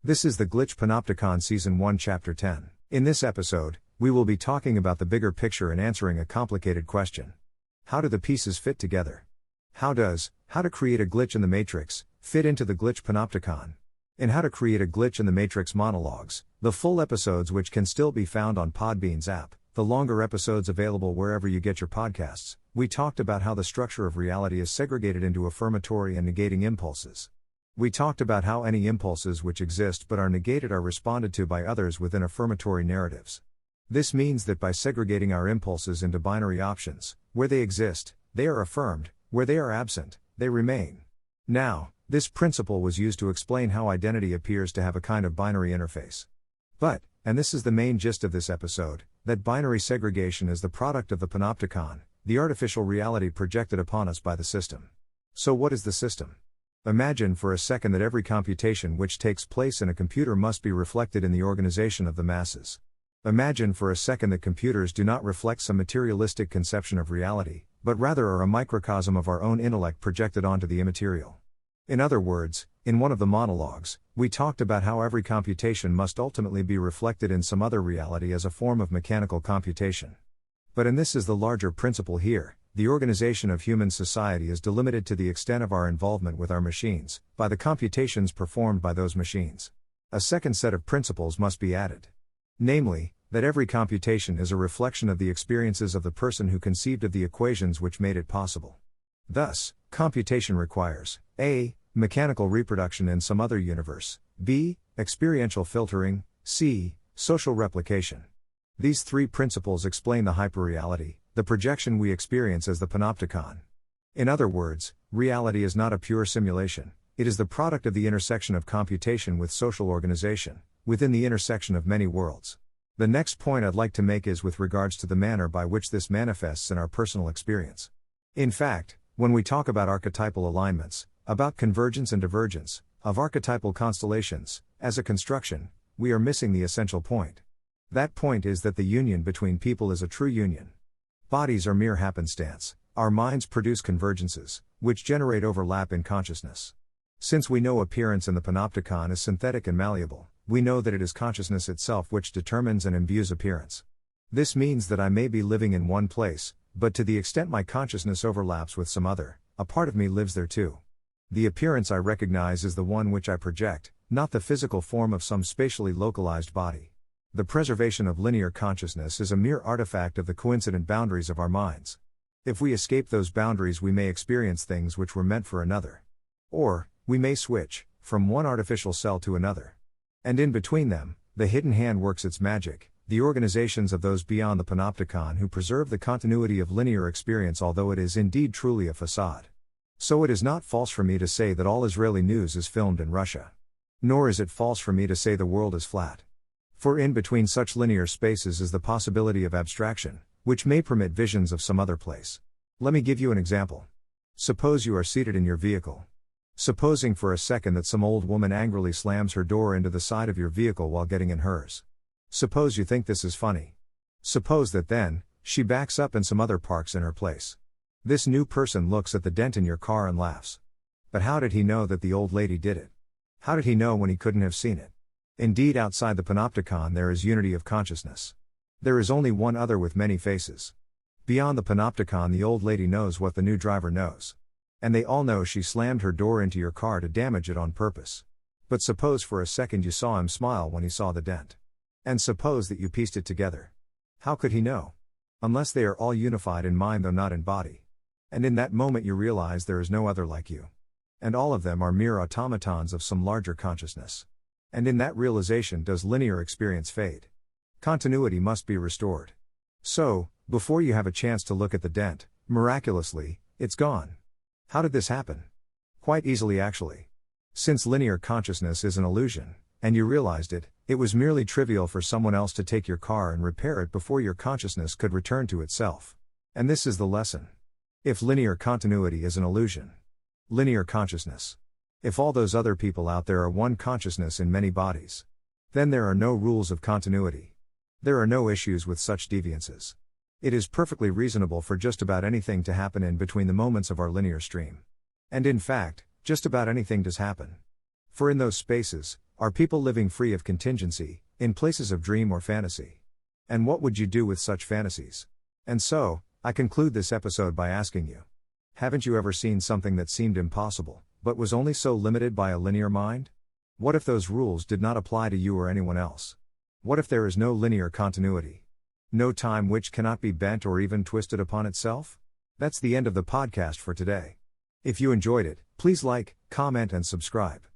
This is the Glitch Panopticon Season 1 Chapter 10. In this episode, we will be talking about the bigger picture and answering a complicated question. How do the pieces fit together? How to create a glitch in the matrix, fit into the Glitch Panopticon? In How to Create a Glitch in the Matrix monologues, the full episodes which can still be found on Podbean's app, the longer episodes available wherever you get your podcasts, we talked about how the structure of reality is segregated into affirmatory and negating impulses. We talked about how any impulses which exist but are negated are responded to by others within affirmatory narratives. This means that by segregating our impulses into binary options, where they exist, they are affirmed, where they are absent, they remain. Now, this principle was used to explain how identity appears to have a kind of binary interface. But, and this is the main gist of this episode, that binary segregation is the product of the Panopticon, the artificial reality projected upon us by the system. So what is the system? Imagine for a second that every computation which takes place in a computer must be reflected in the organization of the masses. Imagine for a second that computers do not reflect some materialistic conception of reality, but rather are a microcosm of our own intellect projected onto the immaterial. In other words, in one of the monologues, we talked about how every computation must ultimately be reflected in some other reality as a form of mechanical computation. But and this is the larger principle here, the organization of human society is delimited to the extent of our involvement with our machines, by the computations performed by those machines. A second set of principles must be added. Namely, that every computation is a reflection of the experiences of the person who conceived of the equations which made it possible. Thus, computation requires a. Mechanical reproduction in some other universe, b. Experiential filtering, c. Social replication. These three principles explain the hyperreality, the projection we experience as the Panopticon. In other words, reality is not a pure simulation, it is the product of the intersection of computation with social organization, within the intersection of many worlds. The next point I'd like to make is with regards to the manner by which this manifests in our personal experience. In fact, when we talk about archetypal alignments, about convergence and divergence, of archetypal constellations, as a construction, we are missing the essential point. That point is that the union between people is a true union. Bodies are mere happenstance, our minds produce convergences, which generate overlap in consciousness. Since we know appearance in the Panopticon is synthetic and malleable, we know that it is consciousness itself which determines and imbues appearance. This means that I may be living in one place, but to the extent my consciousness overlaps with some other, a part of me lives there too. The appearance I recognize is the one which I project, not the physical form of some spatially localized body. The preservation of linear consciousness is a mere artifact of the coincident boundaries of our minds. If we escape those boundaries, we may experience things which were meant for another. Or, we may switch from one artificial cell to another. And in between them, the hidden hand works its magic, the organizations of those beyond the Panopticon who preserve the continuity of linear experience, although it is indeed truly a facade. So it is not false for me to say that all Israeli news is filmed in Russia. Nor is it false for me to say the world is flat. For in between such linear spaces is the possibility of abstraction, which may permit visions of some other place. Let me give you an example. Suppose you are seated in your vehicle. Supposing for a second that some old woman angrily slams her door into the side of your vehicle while getting in hers. Suppose you think this is funny. Suppose that then, she backs up and some other parks in her place. This new person looks at the dent in your car and laughs. But how did he know that the old lady did it? How did he know when he couldn't have seen it? Indeed, outside the Panopticon there is unity of consciousness. There is only one other with many faces. Beyond the Panopticon, the old lady knows what the new driver knows. And they all know she slammed her door into your car to damage it on purpose. But suppose for a second you saw him smile when he saw the dent. And suppose that you pieced it together. How could he know? Unless they are all unified in mind though not in body. And in that moment you realize there is no other like you. And all of them are mere automatons of some larger consciousness. And in that realization does linear experience fade. Continuity must be restored. So, before you have a chance to look at the dent, miraculously, it's gone. How did this happen? Quite easily actually. Since linear consciousness is an illusion, and you realized it, it was merely trivial for someone else to take your car and repair it before your consciousness could return to itself. And this is the lesson. If linear continuity is an illusion, linear consciousness. If all those other people out there are one consciousness in many bodies, then there are no rules of continuity. There are no issues with such deviances. It is perfectly reasonable for just about anything to happen in between the moments of our linear stream. And in fact, just about anything does happen. For in those spaces, Are people living free of contingency, in places of dream or fantasy? And what would you do with such fantasies? And so, I conclude this episode by asking you, haven't you ever seen something that seemed impossible, but was only so limited by a linear mind? What if those rules did not apply to you or anyone else? What if there is no linear continuity? No time which cannot be bent or even twisted upon itself? That's the end of the podcast for today. If you enjoyed it, please like, comment and subscribe.